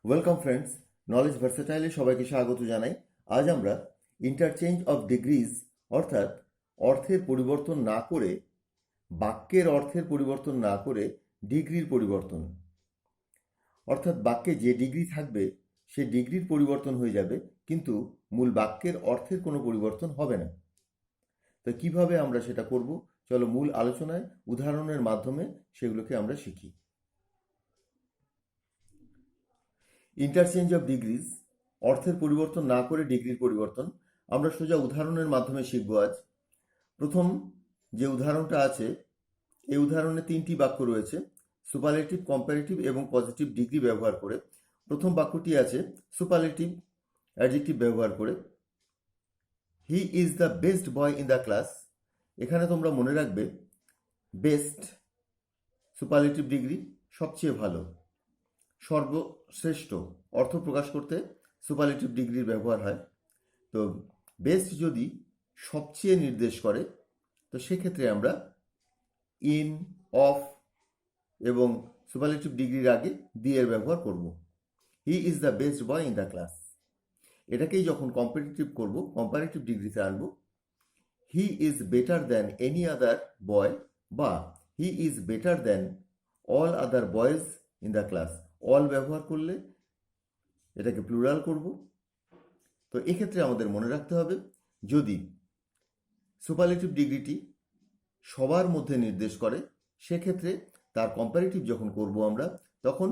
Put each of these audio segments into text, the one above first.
Welcome friends, knowledge ভার্সেটাইলে সবাইকে স্বাগত জানাই। আজ আমরা ইন্টারচেঞ্জ অফ ডিগ্রিজ অর্থাৎ অর্থের পরিবর্তন না করে, বাক্যের অর্থের পরিবর্তন না করে ডিগ্রির পরিবর্তন, অর্থাৎ বাক্যে যে ডিগ্রি থাকবে সে ডিগ্রির পরিবর্তন হয়ে যাবে, কিন্তু মূল বাক্যের অর্থের কোনো পরিবর্তন হবে না। তো কিভাবে আমরা সেটা করব, চলো মূল আলোচনায় উদাহরণের মাধ্যমে সেগুলোকে আমরা শিখি। ইন্টারচেঞ্জ অফ ডিগ্রিজ, অর্থের পরিবর্তন না করে ডিগ্রির পরিবর্তন, আমরা সোজা উদাহরণের মাধ্যমে শিখব আজ। প্রথম যে উদাহরণটা আছে, এই উদাহরণে তিনটি বাক্য রয়েছে সুপারলেটিভ, কম্পারেটিভ এবং পজিটিভ ডিগ্রি ব্যবহার করে। প্রথম বাক্যটি আছে সুপারলেটিভ অ্যাডজেক্টিভ ব্যবহার করে, হি is the best boy in the class. এখানে তোমরা মনে রাখবে বেস্ট সুপারলেটিভ ডিগ্রি, সবচেয়ে ভালো, সর্বশ্রেষ্ঠ অর্থ প্রকাশ করতে সুপারলেটিভ ডিগ্রির ব্যবহার হয়। তো বেস্ট যদি সবচেয়ে নির্দেশ করে, তো সেক্ষেত্রে আমরা ইন, অফ এবং সুপারলেটিভ ডিগ্রির আগে দি এর ব্যবহার করব। He is the best boy in the class. এটাকেই যখন কম্পারেটিভ করব, কম্পারেটিভ ডিগ্রিতে আনবো, he is better than any other boy, বা he is better than all other boys in the class. All ব্যবহার করলে এটাকে প্লুরাল করব। তো এক্ষেত্রে আমাদের মনে রাখতে হবে, যদি সুপারলেটিভ ডিগ্রিটি সবার মধ্যে নির্দেশ করে, সেক্ষেত্রে তার কম্পারেটিভ যখন করব আমরা, তখন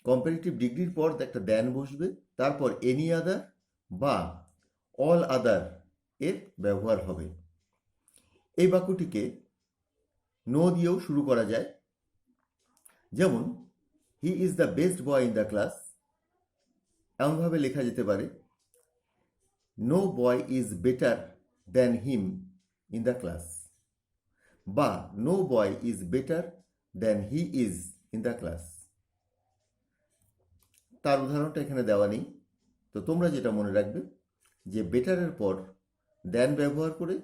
কম্পারেটিভ ডিগ্রির পর একটা দ্যান বসবে, তারপর এনি আদার বা অল আদার এর ব্যবহার হবে। এই বাক্যটিকে নো দিয়েও শুরু করা যায়, যেমন he is the best boy in the class. এমনভাবে লেখা যেতে পারে, no boy is better than him in the class, বা no boy is better than he is in the class. তার উদাহরণটা এখানে দেওয়া নেই। তো তোমরা যেটা মনে রাখবে, যে বেটারের পর দ্যান ব্যবহার করে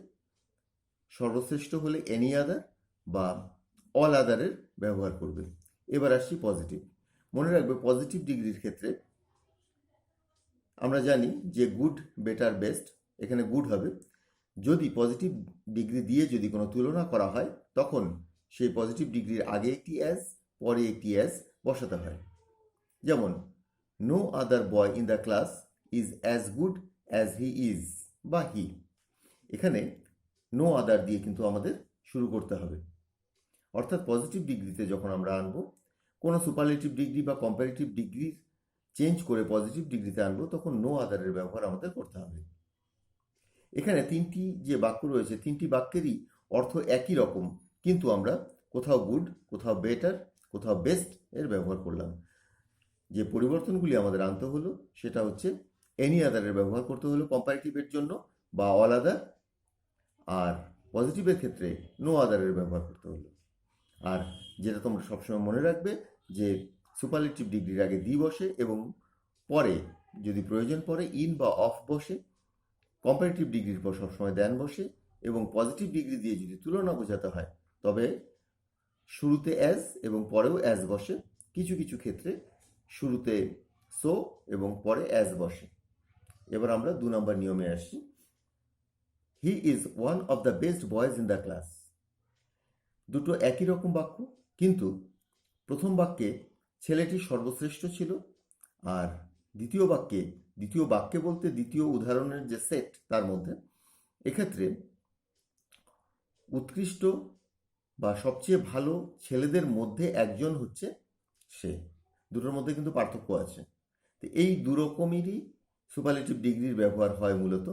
সর্বশ্রেষ্ঠ হলে এনি আদার বা অল আদারের ব্যবহার করবে। এবার আসছি পজিটিভ। মনে রাখবে পজিটিভ ডিগ্রির ক্ষেত্রে আমরা জানি যে গুড, বেটার, বেস্ট, এখানে গুড হবে। যদি পজিটিভ ডিগ্রি দিয়ে যদি কোনো তুলনা করা হয়, তখন সেই পজিটিভ ডিগ্রির আগে একটি অ্যাজ, পরে একটি অ্যাজ বসাতে হয়। যেমন no other boy in the class is as good as he is, বা হি। এখানে নো আদার দিয়ে কিন্তু আমাদের শুরু করতে হবে। অর্থাৎ পজিটিভ ডিগ্রিতে যখন আমরা আনবো, কোনো সুপারলেটিভ ডিগ্রি বা কম্পারেটিভ ডিগ্রি চেঞ্জ করে পজিটিভ ডিগ্রিতে আনবো, তখন নো আদারের ব্যবহার আমাদের করতে হবে। এখানে তিনটি যে বাক্য রয়েছে, তিনটি বাক্যেরই অর্থ একই রকম, কিন্তু আমরা কোথাও গুড, কোথাও বেটার, কোথাও বেস্ট এর ব্যবহার করলাম। যে পরিবর্তনগুলি আমাদের আনতে হলো সেটা হচ্ছে এনি আদারের ব্যবহার করতে হলো কম্পারেটিভের জন্য, বা অল আদার, আর পজিটিভের ক্ষেত্রে নো আদারের ব্যবহার করতে হলো। আর যেটা তোমরা সবসময় মনে রাখবে, যে সুপারলেটিভ ডিগ্রির আগে দি বসে এবং পরে যদি প্রয়োজন পড়ে ইন বা অফ বসে। কম্পারেটিভ ডিগ্রির পর সবসময় দ্যান বসে, এবং পজিটিভ ডিগ্রি দিয়ে যদি তুলনা বোঝাতে হয়, তবে শুরুতে অ্যাজ এবং পরেও অ্যাজ বসে। কিছু কিছু ক্ষেত্রে শুরুতে সো এবং পরে অ্যাজ বসে। এবার আমরা 2 নম্বর নিয়মে আসি। He is one of the best boys in the class. দুটো একই রকম বাক্য, কিন্তু প্রথম বাক্যে ছেলেটি সর্বশ্রেষ্ঠ ছিল, আর দ্বিতীয় বাক্যে বলতে দ্বিতীয় উদাহরণের যে সেট তার মধ্যে, এক্ষেত্রে উৎকৃষ্ট বা সবচেয়ে ভালো ছেলেদের মধ্যে একজন হচ্ছে সে। দুটোর মধ্যে কিন্তু পার্থক্য আছে। তো এই দুরকমেরই সুপারলেটিভ ডিগ্রির ব্যবহার হয় মূলত,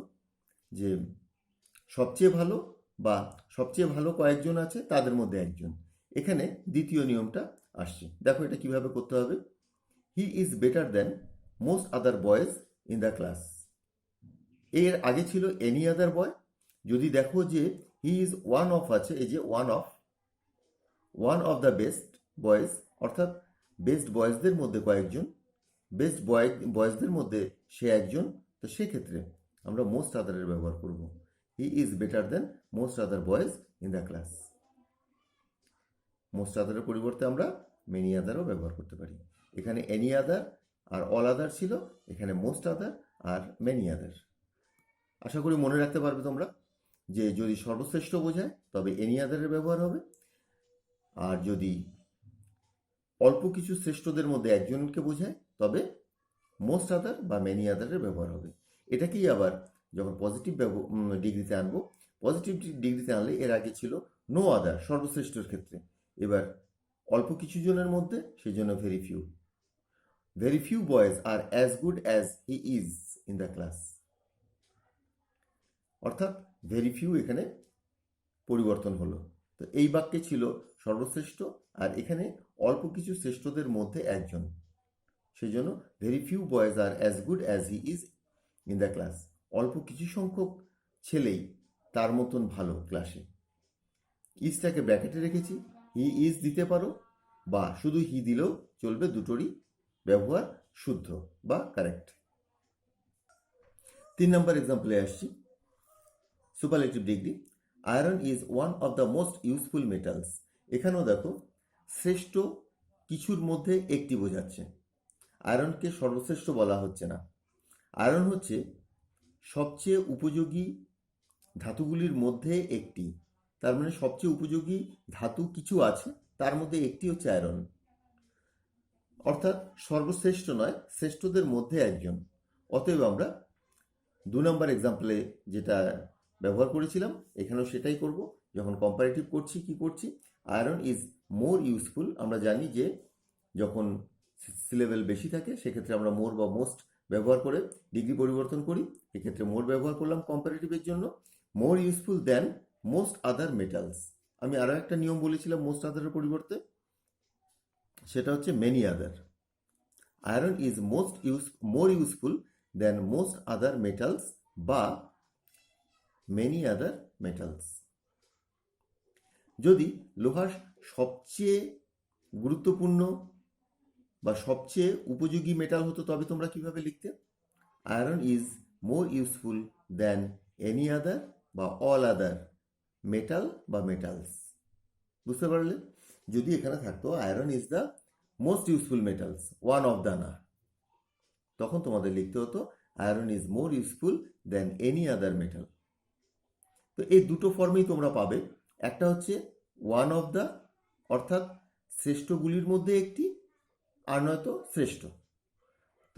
যে সবচেয়ে ভালো বা সবচেয়ে ভালো কয়েকজন আছে, তাদের মধ্যে একজন। এখানে দ্বিতীয় নিয়মটা আসছে। দেখো এটা কিভাবে করতে হবে। হি is better than most other boys in the class. এর আগে ছিল এনি আদার বয়। যদি দেখো যে হি ইজ ওয়ান অফ আছে, এই যে one of the best boys, অর্থাৎ বেস্ট বয়েজদের মধ্যে কয়েকজন, বেস্ট বয়েজদের মধ্যে সে একজন, তো সেক্ষেত্রে আমরা মোস্ট আদারের ব্যবহার করব। He is better than most other boys in the class. Most আদারের পরিবর্তে আমরা মেনি আদারও ব্যবহার করতে পারি। এখানে এনি আদার আর অল আদার ছিল এখানে most other are many other. আশা করি মনে রাখতে পারবে তোমরা যে যদি সর্বশ্রেষ্ঠ বোঝায় তবে এনি আদারের ব্যবহার হবে, আর যদি অল্প কিছু শ্রেষ্ঠদের মধ্যে একজনকে বোঝায় তবে মোস্ট আদার বা মেনি আদারের ব্যবহার হবে। এটাকেই আবার যখন পজিটিভ ডিগ্রিতে আনবো, পজিটিভ ডিগ্রিতে আনলে এর আগে ছিল নো আদার সর্বশ্রেষ্ঠর ক্ষেত্রে, এবার অল্প কিছু জনের মধ্যে সেই জন্য very few. Very few boys are as good as he is in the class, অর্থাৎ ভেরি ফিউ এখানে পরিবর্তন হলো। তো এই বাক্যে ছিল সর্বশ্রেষ্ঠ, আর এখানে অল্প কিছু শ্রেষ্ঠদের মধ্যে একজন, সেই জন্য very few boys are as good as he is in the class. অল্প কিছু সংখ্যক ছেলেই তার মতন ভালো ক্লাসে। ইজটাকে ব্র্যাকেটে রেখেছি, হি ইজ দিতে পারো বা শুধু হি দিলেও চলবে, দুটোরই ব্যবহার শুদ্ধ বা কারেক্ট। 3 নম্বর এক্সাম্পলে আসছি, superlative degree. Iron is one of the most useful metals. এখানেও দেখো শ্রেষ্ঠ কিছুর মধ্যে একটি বোঝাচ্ছে, আয়রনকে সর্বশ্রেষ্ঠ বলা হচ্ছে না। আয়রন হচ্ছে সবচেয়ে উপযোগী ধাতুগুলির মধ্যে একটি, তার মানে সবচেয়ে উপযোগী ধাতু কিছু আছে, তার মধ্যে একটি হচ্ছে আয়রন, অর্থাৎ সর্বশ্রেষ্ঠ নয়, শ্রেষ্ঠদের মধ্যে একজন। অতএব আমরা 2 নম্বর এক্সাম্পলে যেটা ব্যবহার করেছিলাম এখানেও সেটাই করব। যখন কম্পারেটিভ করছি কি করছি, আয়রন ইজ মোর ইউজফুল। আমরা জানি যে যখন সিলেবেল বেশি থাকে সেক্ষেত্রে আমরা মোর বা মোস্ট ব্যবহার করে ডিগ্রি পরিবর্তন করি, এক্ষেত্রে মোর ব্যবহার করলাম কম্পারেটিভের জন্য। মোর ইউজফুল দ্যান মোস্ট আদার মেটালস। আমি আরও একটা নিয়ম বলেছিলাম মোস্ট আদারের পরিবর্তে, সেটা হচ্ছে many other. Iron is more useful than most other metals বা মেনি আদার মেটালস। যদি লোহার সবচেয়ে গুরুত্বপূর্ণ বা সবচেয়ে উপযোগী মেটাল হতো তবে তোমরা কিভাবে লিখতে? Iron is more useful than any আদার বা অল আদার মেটাল বা মেটালস। বুঝতে পারলে? যদি এখানে থাকতো iron is the most useful metals, one of the না, তখন তোমাদের লিখতে হতো iron is more useful than any other metal. তো এই দুটো ফর্মেই তোমরা পাবে, একটা হচ্ছে ওয়ান অফ দ্য, অর্থাৎ শ্রেষ্ঠগুলির মধ্যে একটি, আর নয়তো শ্রেষ্ঠ।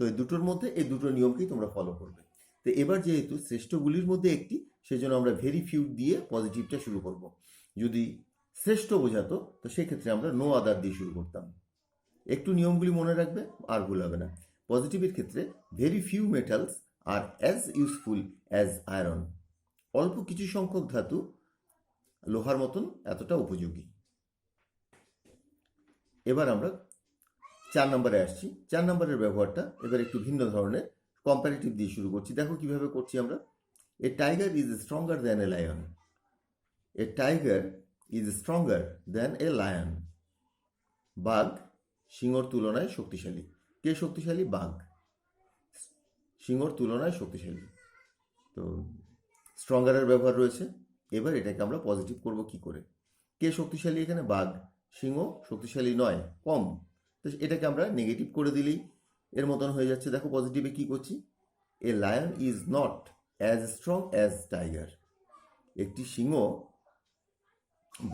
তো এই দুটোর মধ্যে এই দুটো নিয়মকেই তোমরা ফলো করবে। তো এবার যেহেতু শ্রেষ্ঠগুলির মধ্যে একটি, সেজন্য আমরা ভেরি ফিউ দিয়ে পজিটিভটা শুরু করব। যদি শ্রেষ্ঠ বোঝাতো তো সেক্ষেত্রে আমরা নো আদার দিয়ে শুরু করতাম। একটু নিয়মগুলি মনে রাখবে, আর ভুল হবে না। পজিটিভের ক্ষেত্রে ভেরি ফিউ মেটালস আর অ্যাজ ইউজফুল অ্যাজ আয়রন। অল্প কিছু সংখ্যক ধাতু লোহার মতন এতটা উপযোগী। এবার আমরা 4 নম্বরে আসছি। 4 নম্বরের ব্যবহারটা এবার একটু ভিন্ন ধরনের, কম্পারেটিভ দিয়ে শুরু করছি। দেখো কিভাবে করছি আমরা। A tiger is stronger than a lion. A tiger is stronger than a lion. বাঘ সিংহর তুলনায় শক্তিশালী। কে শক্তিশালী? বাঘ সিংহর তুলনায় শক্তিশালী। তো স্ট্রঙ্গারের ব্যবহার রয়েছে। এবার এটাকে আমরা পজিটিভ করব কি করে? কে শক্তিশালী এখানে? বাঘ। সিংহ শক্তিশালী নয়, কম। তো এটাকে আমরা নেগেটিভ করে দিলেই এর মতন হয়ে যাচ্ছে। দেখো পজিটিভে কি করছি, a lion is not as strong as tiger. একটি সিংহ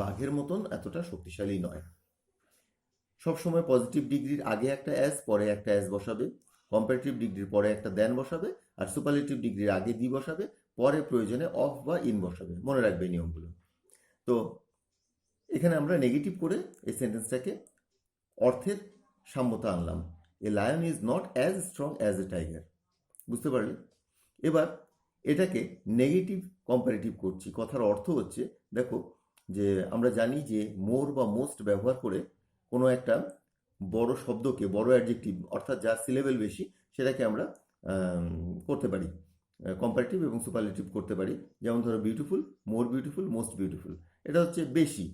বাঘের মতন এতটা শক্তিশালী নয়। সবসময় পজিটিভ ডিগ্রির আগে একটা অ্যাজ, পরে একটা অ্যাজ বসাবে। কম্পারেটিভ ডিগ্রির পরে একটা দেন বসাবে, আর সুপারলেটিভ ডিগ্রির আগে দি বসাবে, পরে প্রয়োজনে অফ বা ইন বসাবে। মনে রাখবে নিয়মগুলো। তো এখানে আমরা নেগেটিভ করে এই সেন্টেন্সটাকে অর্থের সাম্যতা আনলাম। A lion is not as strong as a tiger. বুঝতে পারলে? এবার এটাকে নেগেটিভ কম্পারেটিভ করছি। কথার অর্থ হচ্ছে, দেখো যে আমরা জানি যে মোর বা মোস্ট ব্যবহার করে কোনো একটা বড় শব্দকে, বড় অ্যাডজেক্টিভ অর্থাৎ যার সিলেবেল বেশি, সেটাকে আমরা করতে পারি কম্পারেটিভ এবং সুপারলেটিভ করতে পারি। যেমন ধরো beautiful, more beautiful, most beautiful. এটা হচ্ছে বেশি,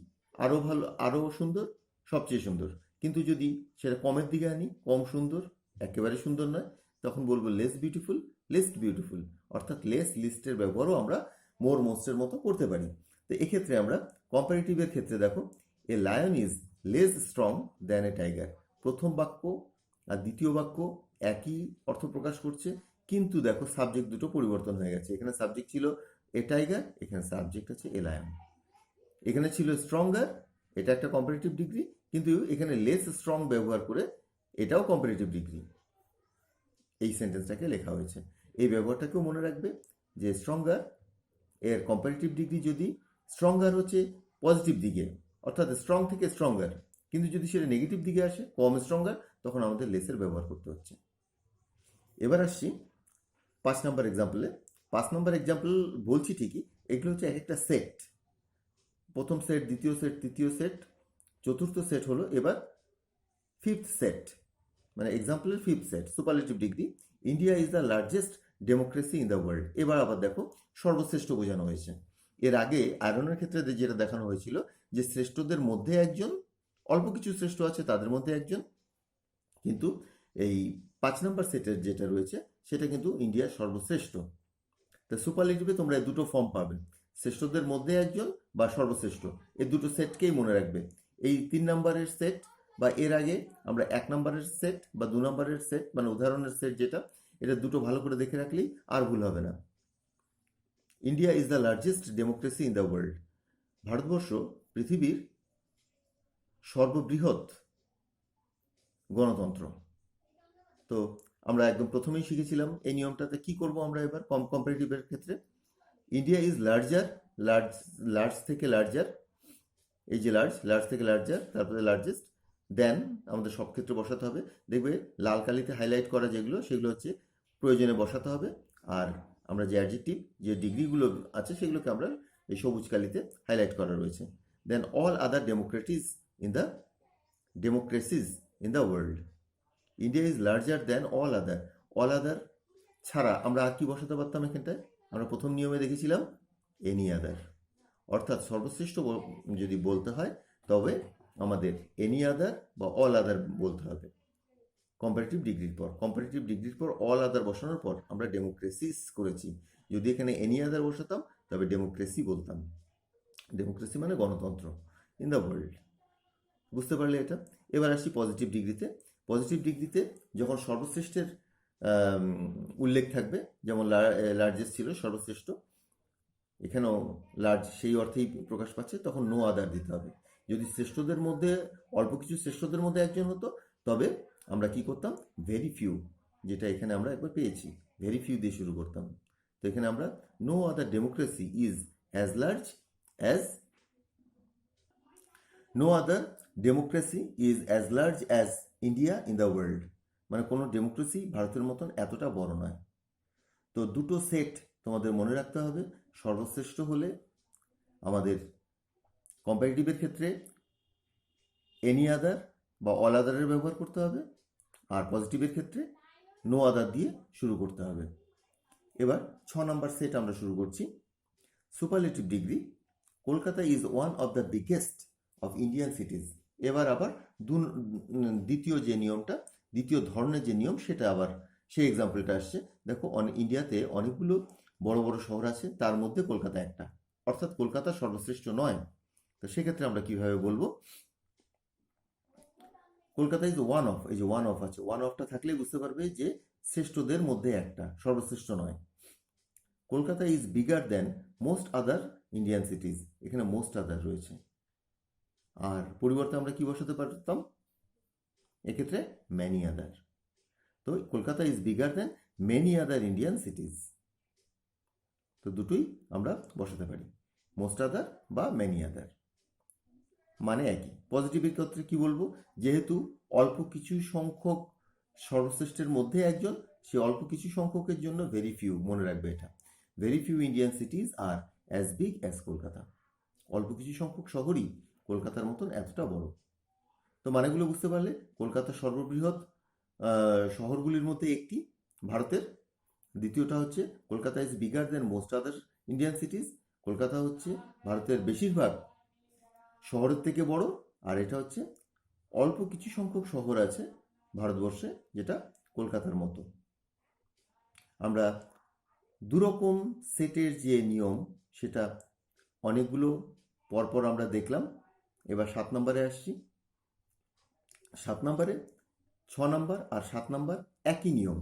আরও ভালো, আরও সুন্দর, সবচেয়ে সুন্দর। কিন্তু যদি সেটা কমের দিকে আনি, কম সুন্দর, একেবারে সুন্দর নয়, তখন বলবো লেস বিউটিফুল, লিস্ট বিউটিফুল। অর্থাৎ লেস, লিস্টের ব্যবহারও আমরা মোর, মোস্টের মতো করতে পারি। তো এক্ষেত্রে আমরা কম্পারেটিভের ক্ষেত্রে দেখো, a lion is less strong than a tiger. প্রথম বাক্য আর দ্বিতীয় বাক্য একই অর্থ প্রকাশ করছে, কিন্তু দেখো সাবজেক্ট দুটো পরিবর্তন হয়ে গেছে। এখানে সাবজেক্ট ছিল এ টাইগার, এখানে সাবজেক্ট আছে এ লায়ন। এখানে ছিল স্ট্রঙ্গার, এটা একটা কম্পারেটিভ ডিগ্রি, কিন্তু এখানে লেস স্ট্রং ব্যবহার করে এটাও কম্পারেটিভ ডিগ্রি এই সেন্টেন্সটাকে লেখা হয়েছে। এই ব্যবহারটাকেও মনে রাখবে যে স্ট্রঙ্গার এর কম্পারেটিভ ডিগ্রি যদি স্ট্রঙ্গার হচ্ছে পজিটিভ দিকে, অর্থাৎ স্ট্রং থেকে স্ট্রঙ্গার, কিন্তু যদি সেটা নেগেটিভ দিকে আসে কম স্ট্রঙ্গার, তখন আমাদের লেসের ব্যবহার করতে হচ্ছে। এবার আসছি 5 নম্বর এক্সাম্পলে। 5 নম্বর এক্সাম্পল বলছি ঠিকই, এগুলো হচ্ছে এক একটা সেট। প্রথম সেট, দ্বিতীয় সেট, তৃতীয় সেট, চতুর্থ সেট হলো এবার ফিফথ সেট, মানে এক্সাম্পলের fifth set. Superlative degree, India is the largest democracy in the world. এবার আবার দেখো সর্বশ্রেষ্ঠ বোঝানো হয়েছে। এর আগে আয়রনের ক্ষেত্রে যেটা দেখানো হয়েছিল যে শ্রেষ্ঠদের মধ্যে একজন, অল্প কিছু শ্রেষ্ঠ আছে তাদের মধ্যে একজন, কিন্তু এই 5 নম্বর সেটের যেটা রয়েছে সেটা কিন্তু ইন্ডিয়ার সর্বশ্রেষ্ঠ। তো সুপারলেটিভে তোমরা এই দুটো ফর্ম পাবে, শ্রেষ্ঠদের মধ্যে একজন বা সর্বশ্রেষ্ঠ। এই দুটো সেটকেই মনে রাখবে। এই 3 নম্বরের সেট বা এর আগে আমরা 1 নম্বরের সেট বা 2 নম্বরের সেট, মানে উদাহরণের সেট যেটা, এটা দুটো ভালো করে দেখে রাখলেই আর ভুল হবে না। India is the largest democracy in the world. Bharatvarsha পৃথিবীর সর্ববৃহৎ গণতন্ত্র। তো আমরা একদম প্রথমেই শিখেছিলাম এই নিয়মটাতে কি করব আমরা এবার কম্পারেটিভের ক্ষেত্রে। ইন্ডিয়া ইজ লার্জার, লার্জ থেকে লার্জার, এই যে লার্জ থেকে লার্জার, তারপরে লার্জেস্ট, দেন আমাদের সব ক্ষেত্রে বসাতে হবে। দেখবে লাল কালিতে হাইলাইট করা যেগুলো সেগুলো হচ্ছে প্রয়োজনে বসাতে হবে, আর আমরা যে অ্যাডজেক্টিভ যে ডিগ্রিগুলো আছে সেগুলোকে আমরা এই সবুজ কালিতে হাইলাইট করা রয়েছে। Than all other democracies in the world. India is larger than all other ছাড়া আমরা আর কি বসাতে পারতাম এখানটায়? আমরা প্রথম নিয়মে দেখেছিলাম এনি আদার, অর্থাৎ সর্বশ্রেষ্ঠ যদি বলতে হয় তবে আমাদের এনি আদার বা অল আদার বলতে হবে কম্পারেটিভ ডিগ্রির পর। কম্পারেটিভ ডিগ্রির পর অল আদার বসানোর পর আমরা ডেমোক্রেসিস করেছি। যদি এখানে এনি আদার বসাতাম তবে ডেমোক্রেসি বলতাম। ডেমোক্রেসি মানে গণতন্ত্র ইন দ্য ওয়ার্ল্ড। বুঝতে পারলে এটা? এবার আসছি পজিটিভ ডিগ্রিতে। পজিটিভ ডিগ্রিতে যখন সর্বশ্রেষ্ঠের উল্লেখ থাকবে, যেমন লার্জেস্ট ছিল সর্বশ্রেষ্ঠ, এখানেও লার্জ সেই অর্থেই প্রকাশ পাচ্ছে, তখন নো আদার দিতে হবে। যদি শ্রেষ্ঠদের মধ্যে অল্প কিছু শ্রেষ্ঠদের মধ্যে একজন হতো তবে আমরা কি করতাম? ভেরি ফিউ, যেটা এখানে আমরা একবার পেয়েছি, ভেরি ফিউ দিয়ে শুরু করতাম। তো এখানে আমরা no other democracy is as large as, no other democracy is as large as India in the world, মানে কোনো ডেমোক্রেসি ভারতের মতন এতটা বড় নয়। তো দুটো সেট তোমাদের মনে রাখতে হবে। সর্বশ্রেষ্ঠ হলে আমাদের কম্পারেটিভের ক্ষেত্রে এনি আদার বা অল আদারের ব্যবহার করতে হবে, আর পজিটিভের ক্ষেত্রে নো আদার দিয়ে শুরু করতে হবে। এবার 6 নম্বর সেট আমরা শুরু করছি। Superlative degree, Kolkata is one of the biggest of Indian সিটিজ। এবার আবার দ্বিতীয় যে নিয়মটা, দ্বিতীয় ধরনের যে নিয়ম, সেটা আবার সেই এক্সাম্পলটা আসছে। দেখো ইন্ডিয়াতে অনেকগুলো বড় বড় শহর আছে, তার মধ্যে কলকাতা একটা, অর্থাৎ কলকাতা সর্বশ্রেষ্ঠ নয়। তো সেক্ষেত্রে আমরা কিভাবে বলবো? কলকাতা ইজ ওয়ান অফ, এই যে ওয়ান অফ আছে, ওয়ান অফটা থাকলে বুঝতে পারবে যে শ্রেষ্ঠদের মধ্যে একটা, সর্বশ্রেষ্ঠ নয়। Kolkata is bigger then most other Indian সিটিজ, এখানে মোস্ট আদার রয়েছে, আর পরিবর্তে আমরা কি বসাতে পারতাম এক্ষেত্রে? ম্যানি আদার। তো Kolkata is bigger then many other Indian সিটিজ। তো দুটোই আমরা বসাতে পারি, মোস্ট আদার বা মেনি আদার, মানে একই। পজিটিভের ক্ষেত্রে কি বলবো? যেহেতু অল্প কিছু সংখ্যক সর্বশ্রেষ্ঠের মধ্যে একজন, সে অল্প কিছু সংখ্যকের জন্য ভেরি ফিউ, মনে রাখবে এটা। ভেরি ফিউ ইন্ডিয়ান সিটিজ আর অ্যাজ বিগ অ্যাজ কলকাতা। অল্প কিছু সংখ্যক শহরই কলকাতার মতন এতটা বড়। তো মানেগুলো বুঝতে পারলে? কলকাতা সর্ববৃহৎ শহরগুলির মধ্যে একটি ভারতের। দ্বিতীয়টা হচ্ছে Kolkata is bigger then most other Indian সিটিজ, Kolkata হচ্ছে ভারতের বেশিরভাগ শহরের থেকে বড়। আর এটা হচ্ছে অল্প কিছু সংখ্যক শহর আছে ভারতবর্ষে যেটা কলকাতার মতো। আমরা দুরকম সেটের যে নিয়ম সেটা অনেকগুলো পরপর আমরা দেখলাম। এবার 7 নম্বরে আসছি। 7 নম্বরে নম্বর আর 7 নম্বর একই নিয়ম।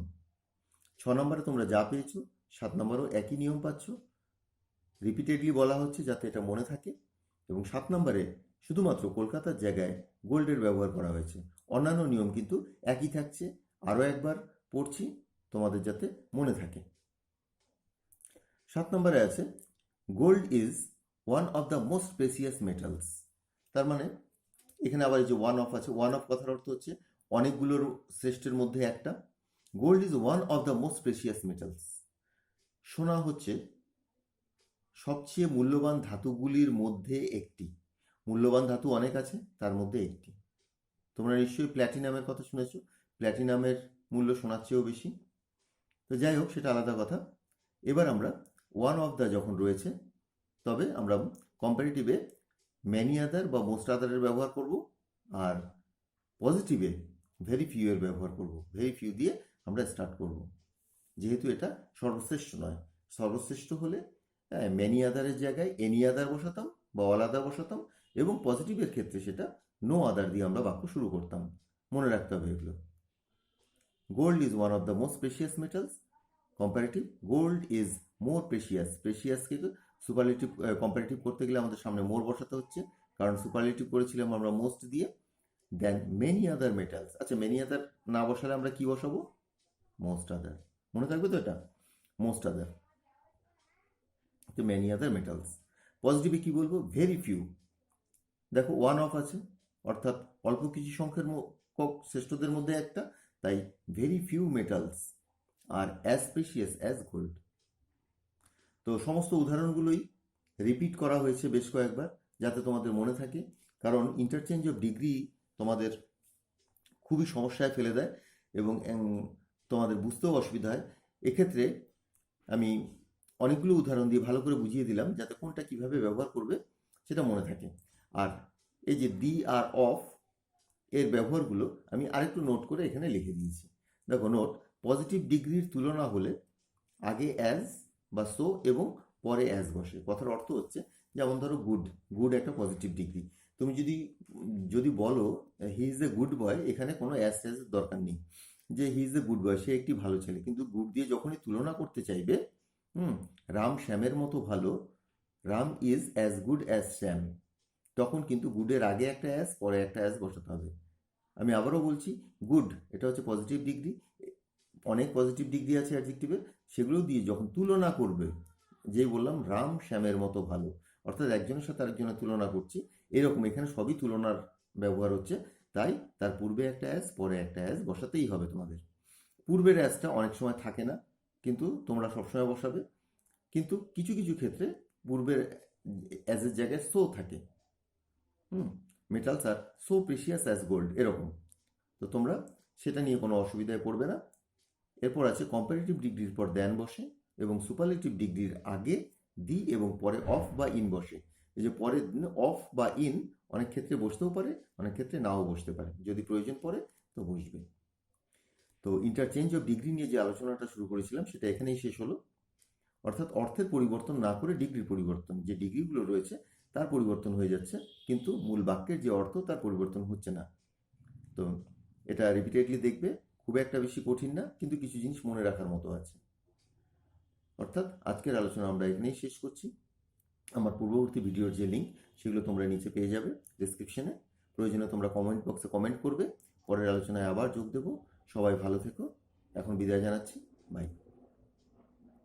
নম্বরে তোমরা যা পেয়েছো 7 নম্বরও একই নিয়ম পাচ্ছ। রিপিটেডলি বলা হচ্ছে যাতে এটা মনে থাকে। এবং 7 নম্বরে শুধুমাত্র কলকাতার জায়গায় গোল্ডের ব্যবহার করা হয়েছে, অন্যান্য নিয়ম কিন্তু একই থাকছে। আরও একবার পড়ছি তোমাদের যাতে মনে থাকে। 7 নম্বরে আছে gold is one of the most precious metals. তার মানে এখানে আবার এই যে ওয়ান অফ আছে, ওয়ান অফ কথার অর্থ হচ্ছে অনেকগুলোর শ্রেষ্ঠের মধ্যে একটা। Gold is one of the most precious metals. সোনা হচ্ছে সবচেয়ে মূল্যবান ধাতুগুলির মধ্যে একটি। মূল্যবান ধাতু অনেক আছে, তার মধ্যে একটি। তোমরা নিশ্চয়ই প্ল্যাটিনামের কথা শুনেছো, প্ল্যাটিনামের মূল্য সোনার চেয়েও বেশি। তো যাই হোক, সেটা আলাদা কথা। এবার আমরা ওয়ান অফ দ্য যখন রয়েছে, তবে আমরা কম্পারেটিভে ম্যানি আদার বা মোস্ট আদারের ব্যবহার করব, আর পজিটিভে ভেরি ফিউ এর ব্যবহার করব। ভেরি ফিউ দিয়ে আমরা স্টার্ট করব, যেহেতু এটা সর্বশ্রেষ্ঠ নয়। সর্বশ্রেষ্ঠ হলে ম্যানি আদারের জায়গায় এনি আদার বসাতাম বা অল আদার বসাতাম, এবং পজিটিভের ক্ষেত্রে সেটা নো আদার দিয়ে আমরা বাক্য শুরু করতাম। মনে রাখতে হবে এগুলো। Gold is one of the most precious metals. Comparative, gold is more precious. প্রেশিয়াসকে সুপারলেটিভ কম্পারেটিভ করতে গেলে আমাদের সামনে মোর বসাতে হচ্ছে, কারণ সুপারলেটিভ করেছিলাম আমরা মোস্ট দিয়ে। দেন মেনি আদার মেটালস। আচ্ছা, মেনি আদার না বসালে আমরা কি বসাবো? Most other. মনে থাকবে তো এটা? Most other. তো মেনি আদার মেটালস। পজিটিভে কি বলবো? Very few. দেখো ওয়ান অফ আছে, অর্থাৎ অল্প কিছু সংখ্যার শ্রেষ্ঠদের মধ্যে একটা, তাই ভেরি ফিউ মেটালস আর অ্যাজ প্রেশিয়াস অ্যাজ গোল্ড। তো সমস্ত উদাহরণগুলোই রিপিট করা হয়েছে বেশ কয়েকবার, যাতে তোমাদের মনে থাকে, কারণ ইন্টারচেঞ্জ অফ ডিগ্রি তোমাদের খুবই সমস্যায় ফেলে দেয় এবং তোমাদের বুঝতেও অসুবিধা হয়। এক্ষেত্রে আমি অনেকগুলো উদাহরণ দিয়ে ভালো করে বুঝিয়ে দিলাম, যাতে কোনটা কিভাবে ব্যবহার করবে সেটা মনে থাকে। আর এই যে দি আর অফ এর ব্যবহারগুলো আমি আরেকটু নোট করে এখানে লিখে দিয়েছি। দেখো নোট, পজিটিভ ডিগ্রির তুলনা হলে আগে অ্যাজ বা সো এবং পরে অ্যাজ বসে। কথার অর্থ হচ্ছে, যেমন ধরো গুড, গুড একটা পজিটিভ ডিগ্রি। তুমি যদি বলো he is a good boy, এখানে কোনো অ্যাজ ট্যাজের দরকার নেই, যে he is a good boy, সে একটি ভালো ছেলে। কিন্তু গুড দিয়ে যখনই তুলনা করতে চাইবে, রাম শ্যামের মতো ভালো, Ram is as good as Shyam, তখন কিন্তু গুডের আগে একটা অ্যাজ, পরে একটা অ্যাজ বসাতে হবে। আমি আবারও বলছি, গুড এটা হচ্ছে পজিটিভ ডিগ্রি। অনেক পজিটিভ ডিগ্রি আছে অ্যাডজেক্টিভের, সেগুলো দিয়ে যখন তুলনা করবে, যেই বললাম রাম শ্যামের মতো ভালো, অর্থাৎ একজনের সাথে আরেকজনের তুলনা করছি, এরকম এখানে সবই তুলনার ব্যবহার হচ্ছে, তাই তার পূর্বে একটা অ্যাজ, পরে একটা অ্যাজ বসাতেই হবে তোমাদের। পূর্বের অ্যাজটা অনেক সময় থাকে না, কিন্তু তোমরা সবসময় বসাবে। কিন্তু কিছু কিছু ক্ষেত্রে পূর্বের অ্যাজের জায়গায় সো থাকে। মেটালস আর সো প্রেশিয়াস অ্যাজ গোল্ড, এরকম। তো তোমরা সেটা নিয়ে কোনো অসুবিধায় পড়বে না। এরপর আছে কম্পারেটিভ ডিগ্রির পর দ্যান বসে, এবং সুপারলেটিভ ডিগ্রির আগে দি এবং পরে অফ বা ইন বসে। এই যে পরে অফ বা ইন অনেক ক্ষেত্রে বসতেও পারে, অনেক ক্ষেত্রে নাও বসতে পারে, যদি প্রয়োজন পড়ে তো বসবে। তো ইন্টারচেঞ্জ অফ ডিগ্রি নিয়ে যে আলোচনাটা শুরু করেছিলাম সেটা এখানেই শেষ হলো। অর্থাৎ অর্থের পরিবর্তন না করে ডিগ্রির পরিবর্তন, যে ডিগ্রিগুলো রয়েছে তার পরিবর্তন হয়ে যাচ্ছে, কিন্তু মূল বাক্যের যে অর্থ তার পরিবর্তন হচ্ছে না। তো এটা রিপিটেডলি দেখবে, খুব একটা বেশি কঠিন না, কিন্তু কিছু জিনিস মনে রাখার মতো আছে। অর্থাৎ আজকের আলোচনা আমরা এখানেই শেষ করছি। আমার পূর্ববর্তী ভিডিওর যে লিঙ্ক, সেগুলো তোমরা নিচে পেয়ে যাবে ডেসক্রিপশনে। প্রয়োজনে তোমরা কমেন্ট বক্সে কমেন্ট করবে, পরের আলোচনায় আবার যোগ দেবো। সবাই ভালো থেকো, এখন বিদায় জানাচ্ছি, বাই।